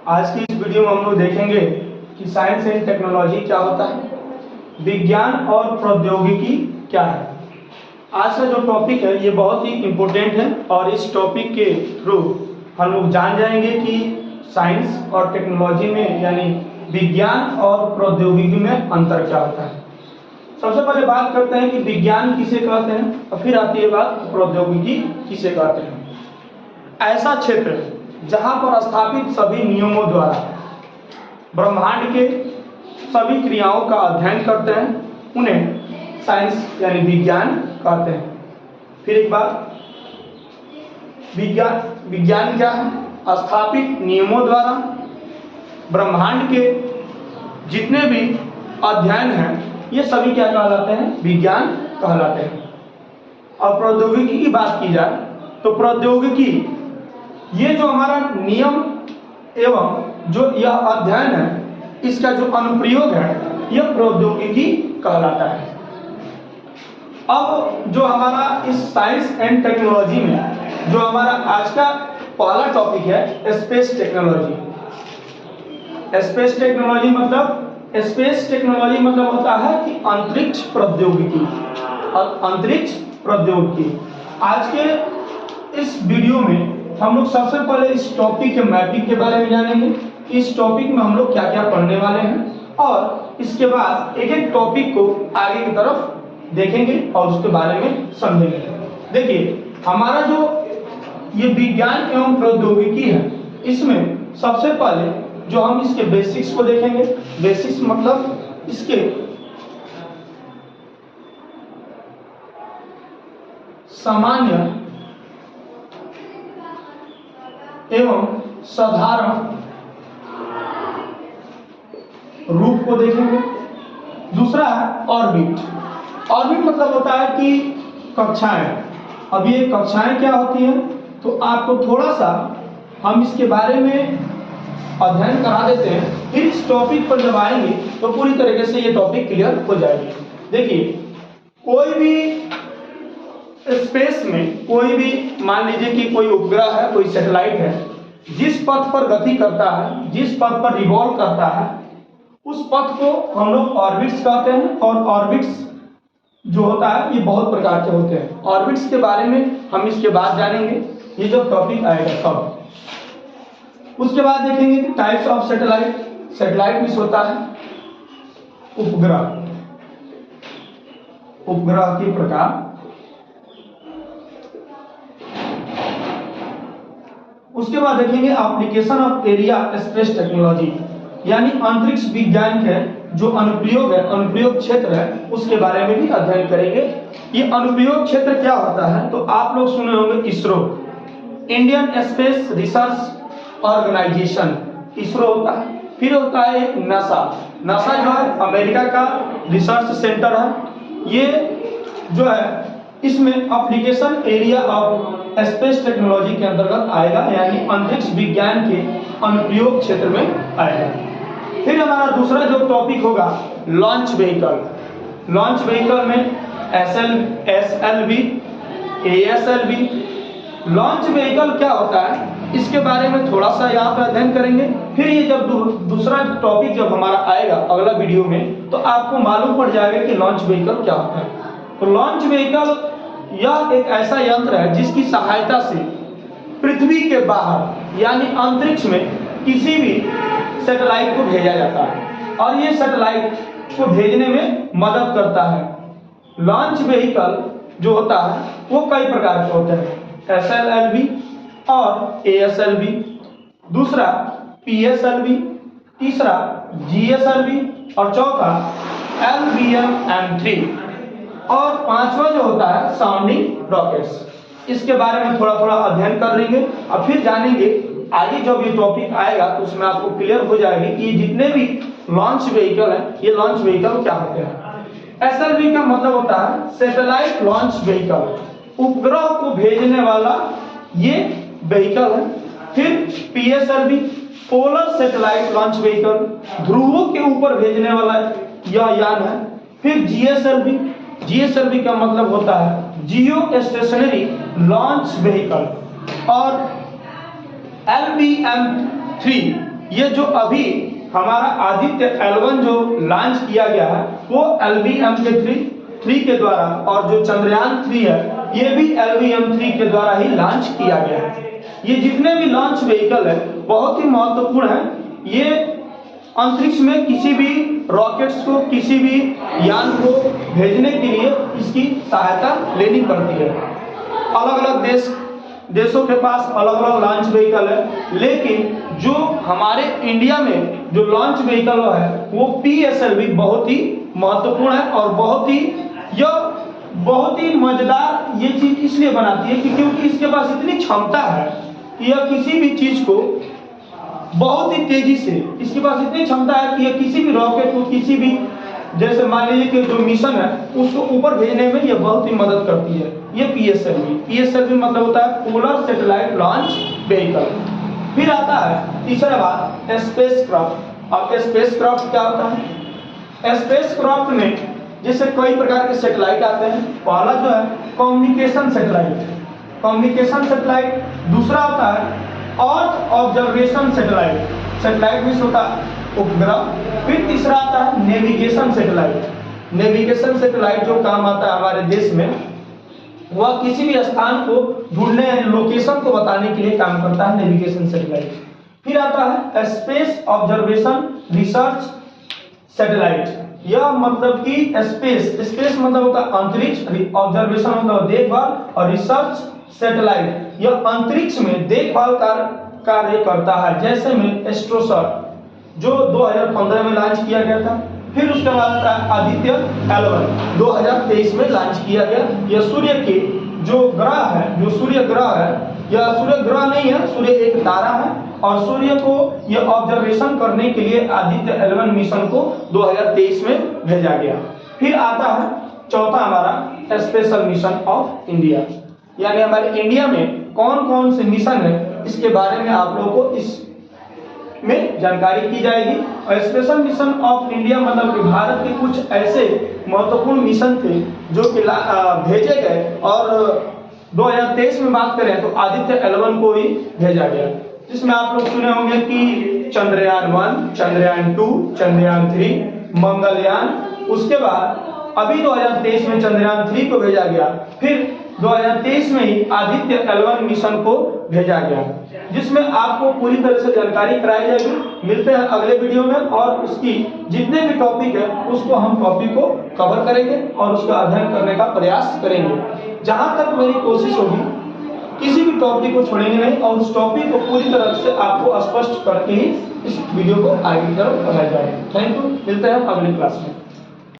आज की इस वीडियो में हम लोग देखेंगे कि साइंस एंड टेक्नोलॉजी क्या होता है, विज्ञान और प्रौद्योगिकी क्या है। आज का जो टॉपिक है ये बहुत ही इम्पोर्टेंट है और इस टॉपिक के थ्रू हम लोग जान जाएंगे कि साइंस और टेक्नोलॉजी में यानी विज्ञान और प्रौद्योगिकी में अंतर क्या होता है। सबसे पहले बात करते हैं कि विज्ञान किसे कहते हैं और फिर आती है बात प्रौद्योगिकी किसे कहते हैं। ऐसा क्षेत्र जहां पर स्थापित सभी नियमों द्वारा ब्रह्मांड के सभी क्रियाओं का अध्ययन करते हैं उन्हें साइंस यानी विज्ञान कहते हैं। फिर एक बार, विज्ञान क्या है? स्थापित नियमों द्वारा ब्रह्मांड के जितने भी अध्ययन हैं ये सभी क्या कहलाते हैं? विज्ञान कहलाते हैं। और प्रौद्योगिकी की बात की जाए तो प्रौद्योगिकी ये जो हमारा नियम एवं जो यह अध्ययन है इसका जो अनुप्रयोग है यह प्रौद्योगिकी कहलाता है। अब जो हमारा इस साइंस एंड टेक्नोलॉजी में जो हमारा आज का पहला टॉपिक है स्पेस टेक्नोलॉजी। स्पेस टेक्नोलॉजी मतलब होता है कि अंतरिक्ष प्रौद्योगिकी। अंतरिक्ष प्रौद्योगिकी आज के इस वीडियो में हम लोग सबसे पहले इस टॉपिक के मैपिंग के बारे में जानेंगे कि इस टॉपिक में हम लोग क्या क्या पढ़ने वाले हैं और इसके बाद एक एक टॉपिक को आगे की तरफ देखेंगे और उसके बारे में समझेंगे। देखिए, हमारा जो ये विज्ञान एवं प्रौद्योगिकी है इसमें सबसे पहले जो हम इसके बेसिक्स को देखेंगे। बेसिक्स मतलब इसके सामान्य एवं साधारण रूप को देखेंगे। दूसरा है ऑर्बिट। ऑर्बिट मतलब होता है कि कक्षाएं। अब ये कक्षाएं क्या होती हैं तो आपको थोड़ा सा हम इसके बारे में अध्ययन करा देते हैं, फिर इस टॉपिक पर जब आएंगे तो पूरी तरीके से ये टॉपिक क्लियर हो जाएगी। देखिए, कोई भी स्पेस में कोई भी मान लीजिए कि कोई उपग्रह है, कोई सैटेलाइट है, जिस पथ पर गति करता है, जिस पथ पर रिवॉल्व करता है उस पथ को हम लोग ऑर्बिट्स कहते हैं। और ऑर्बिट्स जो होता है ये बहुत प्रकार के होते हैं। ऑर्बिट्स के बारे में हम इसके बाद जानेंगे, ये जो टॉपिक आएगा तब। उसके बाद देखेंगे कि types of satellite. Satellite means होता है उपग्रह, उपग्रह के प्रकार। उसके बाद देखेंगे application of area space technology, यानी अंतरिक्ष विज्ञान के जो अनुप्रयोग है, अनुप्रयोग क्षेत्र है, उसके बारे में भी अध्ययन करेंगे। ये अनुप्रयोग क्षेत्र क्या होता है तो आप लोग सुने होंगे ISRO, Indian space research organisation, ISRO होता है। फिर होता है एक नासा। नासा जो है अमेरिका का रिसर्च सेंटर है। ये जो है इसमें application area of space technology के अंतर्गत आएगा, यानी अंतरिक्ष विज्ञान के अनुप्रयोग क्षेत्र में आएगा। फिर हमारा दूसरा जो टॉपिक होगा लॉन्च व्हीकल। लॉन्च व्हीकल में SLV, ASLV। लॉन्च व्हीकल क्या होता है इसके बारे में थोड़ा सा यहाँ पे अध्ययन करेंगे। फिर ये जब दूसरा टॉपिक जब हमारा आएगा अगला वीडियो में तो आपको मालूम पड़ जाएगा कि लॉन्च व्हीकल क्या होता है। तो लॉन्च व्हीकल यह एक ऐसा यंत्र है जिसकी सहायता से पृथ्वी के बाहर यानी अंतरिक्ष में किसी भी सैटेलाइट को भेजा जाता है और ये सैटेलाइट को भेजने में मदद करता है। लॉन्च व्हीकल जो होता है वो कई प्रकार के होते हैं, SLV और ASLV, दूसरा PSLV, तीसरा GSLV और चौथा LVM-M3 और पांचवा जो होता है साउंडिंग रॉकेट्स। इसके बारे में थोड़ा थोड़ा अध्ययन कर लेंगे और फिर जानेंगे आगे जब ये टॉपिक आएगा तो उसमें आपको क्लियर हो जाएगी कि जितने भी लॉन्च व्हीकल हैं ये लॉन्च व्हीकल क्या होते हैं। SLV का मतलब होता है सैटेलाइट लॉन्च व्हीकल, उपग्रह को भेजने वाला ये व्हीकल है। फिर PSLV polar satellite launch vehicle, ध्रुवों के ऊपर भेजने वाला यह यान है। फिर GSLV का मतलब होता है जियो स्टेशनरी लॉन्च व्हीकल। और LVM-3 ये जो अभी हमारा आदित्य L1 जो लॉन्च किया गया है वो LVM-3 के द्वारा, और जो चंद्रयान 3 है ये भी LVM-3 के द्वारा ही लॉन्च किया गया है। ये जितने भी लॉन्च व्हीकल है बहुत ही महत्वपूर्ण है। ये अंतरिक्ष में किसी भी रॉकेट्स को, किसी भी यान को भेजने के लिए इसकी सहायता लेनी पड़ती है। अलग अलग देशों के पास अलग अलग लॉन्च व्हीकल है, लेकिन जो हमारे इंडिया में जो लॉन्च व्हीकल है वो PSLV बहुत ही महत्वपूर्ण है और बहुत ही मजेदार ये चीज इसलिए बनाती है कि क्योंकि इसके पास इतनी क्षमता है कि यह किसी भी चीज को बहुत ही तेजी से, इसके पास इतनी क्षमता है कि यह किसी भी रॉकेट को, किसी भी, जैसे मान लीजिए कि जो मिशन है उसको ऊपर भेजने में यह बहुत ही मदद करती है। ये PSLV मतलब होता है पोलर सैटेलाइट लॉन्च व्हीकल। फिर आता है तीसरा बात स्पेसक्राफ्ट। अब स्पेसक्राफ्ट क्या होता है? स्पेसक्राफ्ट में जैसे कई प्रकार के सैटेलाइट आते हैं। पहला जो है कम्युनिकेशन सैटेलाइट, दूसरा होता है अर्थ ऑब्जर्वेशन सैटेलाइट भी होता है उपग्रह। फिर तीसरा आता है नेविगेशन सैटेलाइट जो काम आता है हमारे देश में, वह किसी भी स्थान को ढूंढने, लोकेशन को बताने के लिए काम करता है नेविगेशन सैटेलाइट। फिर आता है स्पेस ऑब्जर्वेशन रिसर्च सैटेलाइट। यह मतलब कि स्पेस मतलब होता है अंतरिक्ष, ऑब्जर्वेशन मतलब देखभाल, और रिसर्च सैटेलाइट यह अंतरिक्ष में देखभाल कार्य करता है। जैसे में एस्ट्रोसैट जो 2015 में लॉन्च किया गया था। फिर उसके बाद आदित्य L1 2023 में लॉन्च किया गया। यह सूर्य के जो ग्रह है, जो सूर्य ग्रह है, यह सूर्य ग्रह नहीं है, सूर्य एक तारा है, और सूर्य को यह ऑब्जर्वेशन करने के लिए आदित्य L1 मिशन को 2023 में भेजा गया। फिर आता है चौथा हमारा स्पेशल मिशन ऑफ इंडिया, यानी हमारे इंडिया में कौन कौन से मिशन है इसके बारे में आप लोगों को इस में जानकारी की जाएगी। और स्पेशल मिशन ऑफ इंडिया मतलब कि भारत के कुछ ऐसे महत्वपूर्ण मिशन थे जो कि भेजे गए, और 2023 में बात करें तो आदित्य L1 को ही भेजा गया, जिसमें आप लोग सुने होंगे कि चंद्रयान 1, चंद्रयान 2, चंद्रयान 3, मंगलयान। उसके बाद अभी 2023 में चंद्रयान 3 को भेजा गया। फिर 2023 में ही आदित्य L1 मिशन को भेजा गया, जिसमें आपको पूरी तरह से जानकारी कराई जाएगी। मिलते हैं अगले वीडियो में, और उसकी जितने भी टॉपिक है उसको हम टॉपिक को कवर करेंगे और उसका अध्ययन करने का प्रयास करेंगे। जहां तक मेरी कोशिश होगी किसी भी टॉपिक को छोड़ेंगे नहीं, और उस टॉपिक को पूरी तरह से आपको स्पष्ट करके ही इस वीडियो को आगे की तरफ बढ़ाया जाएगा। थैंक यू, मिलते हैं अगली क्लास में।